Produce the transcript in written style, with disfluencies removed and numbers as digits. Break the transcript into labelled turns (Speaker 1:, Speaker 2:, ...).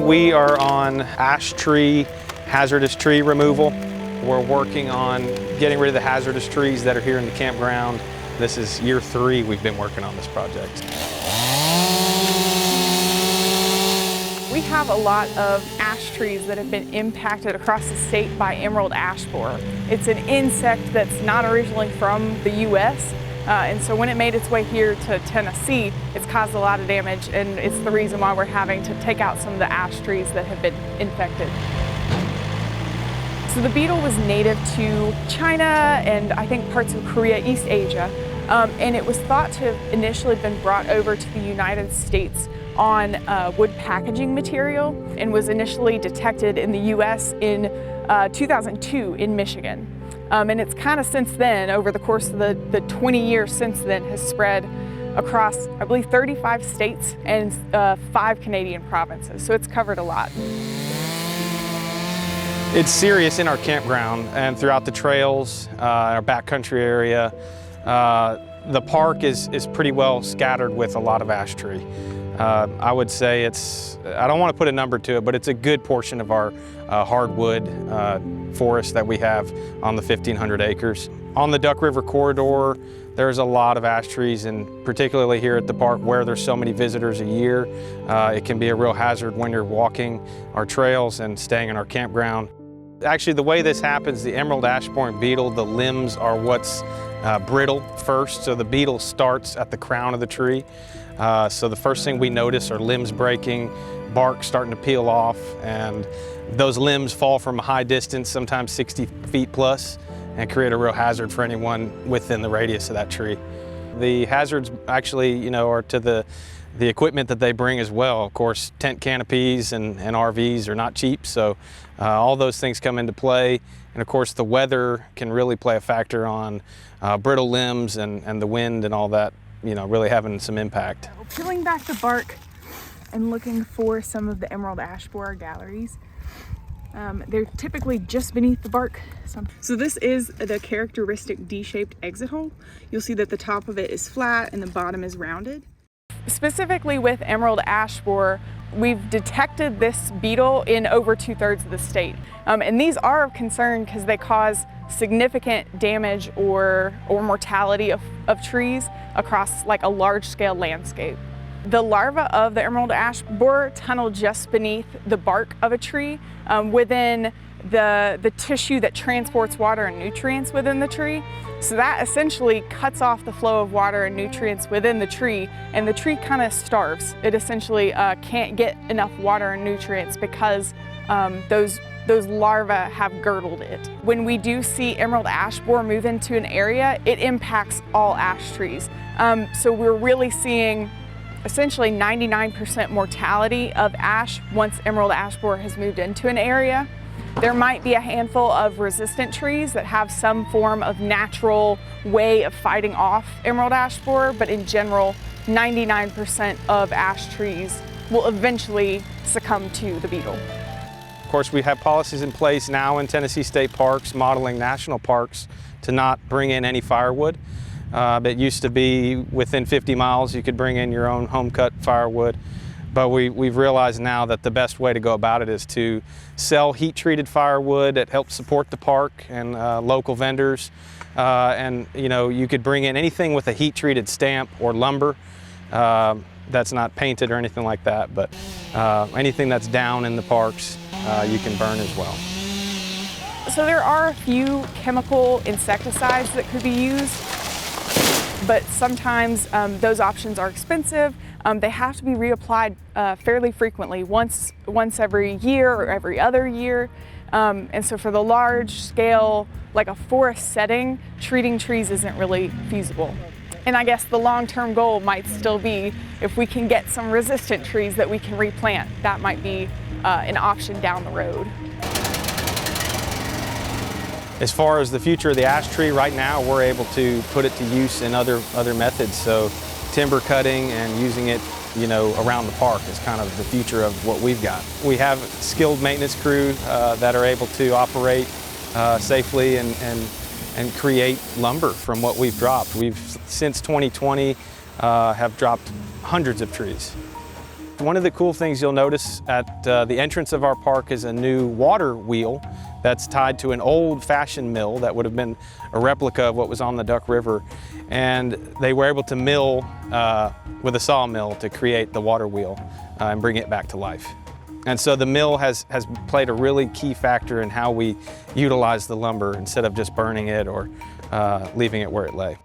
Speaker 1: We are on ash tree, hazardous tree removal. We're working on getting rid of the hazardous trees that are here in the campground. This is year 3 we've been working on this project.
Speaker 2: We have a lot of ash trees that have been impacted across the state by emerald ash borer. It's an insect that's not originally from the U.S., and so when it made its way here to Tennessee, it's caused a lot of damage, and it's the reason why we're having to take out some of the ash trees that have been infected. So the beetle was native to China and I think parts of Korea, East Asia, and it was thought to have initially been brought over to the United States on wood packaging material and was initially detected in the U.S. in 2002 in Michigan. And it's kind of since then, over the course of the 20 years since then, has spread across, I believe, 35 states and 5 Canadian provinces. So it's covered a lot.
Speaker 1: It's serious in our campground and throughout the trails, our backcountry area. The park is pretty well scattered with a lot of ash tree. I would say it's, I don't want to put a number to it, but it's a good portion of our hardwood forest that we have on the 1,500 acres. On the Duck River corridor, there's a lot of ash trees, and particularly here at the park where there's so many visitors a year, it can be a real hazard when you're walking our trails and staying in our campground. Actually, the way this happens, the emerald ash borer beetle, the limbs are what's brittle first, so the beetle starts at the crown of the tree. So the first thing we notice are limbs breaking, bark starting to peel off, and those limbs fall from a high distance, sometimes 60 feet plus, and create a real hazard for anyone within the radius of that tree. The hazards actually, are to the equipment that they bring as well. Of course, tent canopies and RVs are not cheap, so all those things come into play. And of course, the weather can really play a factor on brittle limbs and the wind and all that, really having some impact.
Speaker 2: Peeling back the bark and looking for some of the emerald ash borer galleries. They're typically just beneath the bark. So this is the characteristic D-shaped exit hole. You'll see that the top of it is flat and the bottom is rounded. Specifically with emerald ash borer, we've detected this beetle in over 2/3 of the state. And these are of concern because they cause significant damage or mortality of trees across like a large-scale landscape. The larva of the emerald ash borer tunnel just beneath the bark of a tree within the tissue that transports water and nutrients within the tree. So that essentially cuts off the flow of water and nutrients within the tree, and the tree kind of starves. It essentially can't get enough water and nutrients because those larvae have girdled it. When we do see emerald ash borer move into an area, it impacts all ash trees. So we're really seeing essentially 99% mortality of ash once emerald ash borer has moved into an area. There might be a handful of resistant trees that have some form of natural way of fighting off emerald ash borer, but in general, 99% of ash trees will eventually succumb to the beetle.
Speaker 1: Of course, we have policies in place now in Tennessee state parks, modeling national parks, to not bring in any firewood. It used to be within 50 miles you could bring in your own home-cut firewood. But we've realized now that the best way to go about it is to sell heat-treated firewood that helps support the park and local vendors. And you could bring in anything with a heat-treated stamp or lumber that's not painted or anything like that. But anything that's down in the parks, you can burn as well.
Speaker 2: So there are a few chemical insecticides that could be used, but sometimes those options are expensive. They have to be reapplied fairly frequently, once every year or every other year. And so for the large scale, like a forest setting, treating trees isn't really feasible. And I guess the long-term goal might still be, if we can get some resistant trees that we can replant, that might be an option down the road.
Speaker 1: As far as the future of the ash tree, right now we're able to put it to use in other methods. So timber cutting and using it, around the park is kind of the future of what we've got. We have skilled maintenance crew that are able to operate safely and create lumber from what we've dropped. We've, since 2020, have dropped hundreds of trees. One of the cool things you'll notice at the entrance of our park is a new water wheel that's tied to an old-fashioned mill that would have been a replica of what was on the Duck River. And they were able to mill with a sawmill to create the water wheel and bring it back to life. And so the mill has played a really key factor in how we utilize the lumber instead of just burning it or leaving it where it lay.